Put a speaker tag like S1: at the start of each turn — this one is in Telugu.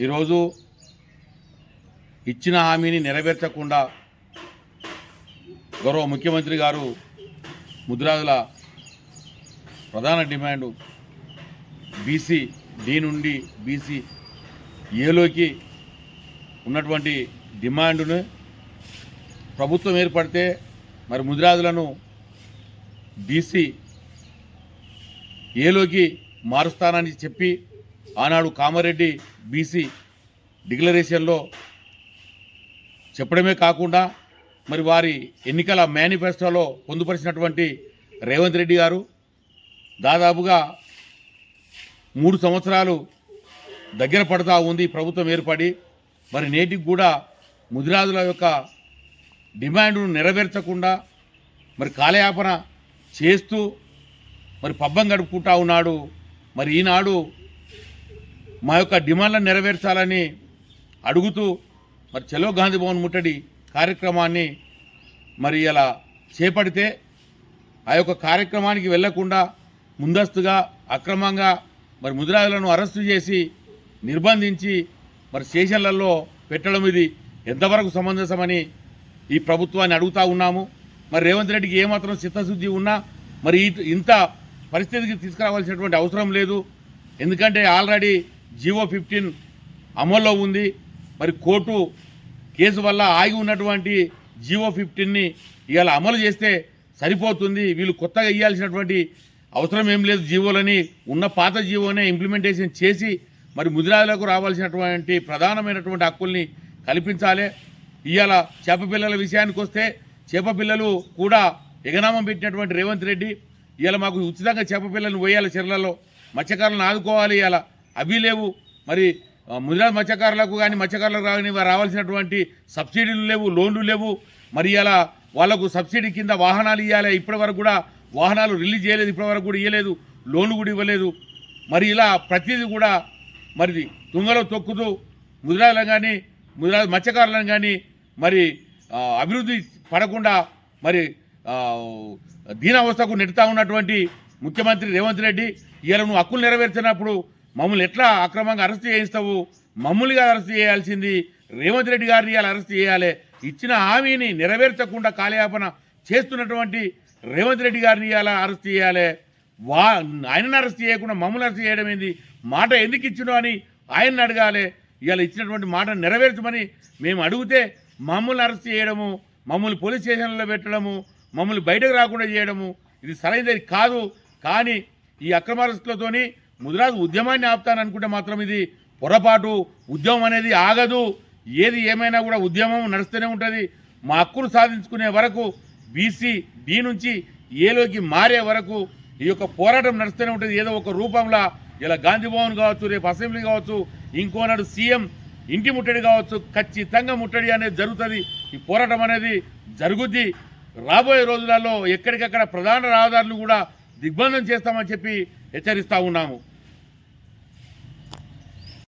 S1: ఈరోజు ఇచ్చిన హామీని నెరవేర్చకుండా గౌరవ ముఖ్యమంత్రి గారు ముదిరాజుల ప్రధాన డిమాండు బీసీ డి నుండి బీసీ ఏలోకి ఉన్నటువంటి డిమాండును ప్రభుత్వం ఏర్పడితే మరి ముదిరాజులను బీసీ ఏలోకి మారుస్తానని చెప్పి ఆనాడు కామారెడ్డి బీసీ డిక్లరేషన్లో చెప్పడమే కాకుండా మరి వారి ఎన్నికల మేనిఫెస్టోలో పొందుపరిచినటువంటి రేవంత్ రెడ్డి గారు దాదాపుగా 3 సంవత్సరాలు దగ్గర పడుతూ ఉంది ప్రభుత్వం ఏర్పడి మరి నేటికి కూడా ముదిరాజుల యొక్క డిమాండ్ను నెరవేర్చకుండా మరి కాలయాపన చేస్తూ మరి పబ్బం గడుపుకుంటా ఉన్నాడు. మరి ఈనాడు మా యొక్క డిమాండ్లను నెరవేర్చాలని అడుగుతూ మరి చలో గాంధీ భవన్ ముట్టడి కార్యక్రమాన్ని మరి ఇలా చేపడితే ఆ యొక్క కార్యక్రమానికి వెళ్లకుండా ముందస్తుగా అక్రమంగా మరి ముదిరాజులను అరెస్టు చేసి నిర్బంధించి మరి స్టేషన్లలో పెట్టడం ఇది ఎంతవరకు సమంజసమని ఈ ప్రభుత్వాన్ని అడుగుతూ ఉన్నాము. మరి రేవంత్ రెడ్డికి ఏమాత్రం చిత్తశుద్ధి ఉన్నా మరి ఇంత పరిస్థితికి తీసుకురావాల్సినటువంటి అవసరం లేదు. ఎందుకంటే ఆల్రెడీ జీవో 15 అమల్లో ఉంది. మరి కోర్టు కేసు వల్ల ఆగి ఉన్నటువంటి జీవో 15ని ఇవాళ అమలు చేస్తే సరిపోతుంది. వీళ్ళు కొత్తగా ఇవ్వాల్సినటువంటి అవసరం ఏం లేదు. జీవోలని ఉన్న పాత జీవోనే ఇంప్లిమెంటేషన్ చేసి మరి ముదిరాజులకు రావాల్సినటువంటి ప్రధానమైనటువంటి హక్కుల్ని కల్పించాలి. ఇవాళ చేపపిల్లల విషయానికి వస్తే చేపపిల్లలు కూడా ఎగనామం పెట్టినటువంటి రేవంత్ రెడ్డి ఇవాళ మాకు ఉచితంగా చేపపిల్లలను వేయాలి, చెర్లలో మత్స్యకారులను ఆదుకోవాలి. ఇవాళ అవి లేవు. మరి ముదిరాజు మత్స్యకారులకు కానీ మత్స్యకారులకు రావాల్సినటువంటి సబ్సిడీలు లేవు, లోన్లు లేవు. మరి ఇలా వాళ్లకు సబ్సిడీ కింద వాహనాలు ఇవ్వాలి. ఇప్పటి వరకు కూడా వాహనాలు రిలీజ్ చేయలేదు, ఇప్పటి వరకు కూడా ఇవ్వలేదు, లోన్లు కూడా ఇవ్వలేదు. మరి ఇలా ప్రతిదీ కూడా మరి తుంగలో తొక్కుతూ ముదిరాజులను కానీ ముదిరాజు మత్స్యకారులను కానీ మరి అభివృద్ధి పడకుండా మరి దీనావస్థకు నెట్టుతా ఉన్నటువంటి ముఖ్యమంత్రి రేవంత్ రెడ్డి ఇవాళ నువ్వు హక్కులు నెరవేర్చినప్పుడు మమ్మల్ని ఎట్లా అక్రమంగా అరెస్ట్ చేయిస్తావు? మమ్మల్నిగా అరెస్ట్ చేయాల్సింది రేవంత్ రెడ్డి గారిని ఇవాళ అరెస్ట్ చేయాలి. ఇచ్చిన హామీని నెరవేర్చకుండా కాలయాపన చేస్తున్నటువంటి రేవంత్ రెడ్డి గారిని ఇవాళ అరెస్ట్ చేయాలి. ఆయనను అరెస్ట్ చేయకుండా మమ్మల్ని అరెస్ట్ చేయడం ఏంది? మాట ఎందుకు ఇచ్చినో అని ఆయన్ని అడగాలి. ఇవాళ ఇచ్చినటువంటి మాట నెరవేర్చమని మేము అడిగితే మమ్మల్ని అరెస్ట్ చేయడము, మమ్మల్ని పోలీస్ స్టేషన్లో పెట్టడము, మమ్మల్ని బయటకు రాకుండా చేయడము ఇది సరైనది కాదు. కానీ ఈ అక్రమ అరెస్టులతోని ముదిరాజు ఉద్యమాన్ని ఆపుతాననుకుంటే మాత్రం ఇది పొరపాటు. ఉద్యమం అనేది ఆగదు. ఏది ఏమైనా కూడా ఉద్యమం నడుస్తూనే ఉంటుంది. మా హక్కులు సాధించుకునే వరకు బీసీ డి నుంచి ఏలోకి మారే వరకు ఈ యొక్క పోరాటం నడుస్తూనే ఉంటుంది. ఏదో ఒక రూపంలో ఇలా గాంధీ భవన్ కావచ్చు, రేపు అసెంబ్లీ కావచ్చు, ఇంకోనాడు సీఎం ఇంటి ముట్టడి కావచ్చు, ఖచ్చితంగా ముట్టడి అనేది జరుగుతుంది. ఈ పోరాటం అనేది జరుగుద్ది. రాబోయే రోజులలో ఎక్కడికక్కడ ప్రధాన రహదారులు కూడా దిగ్బంధం చేస్తామని చెప్పి హెచ్చరిస్తూ ఉన్నాము.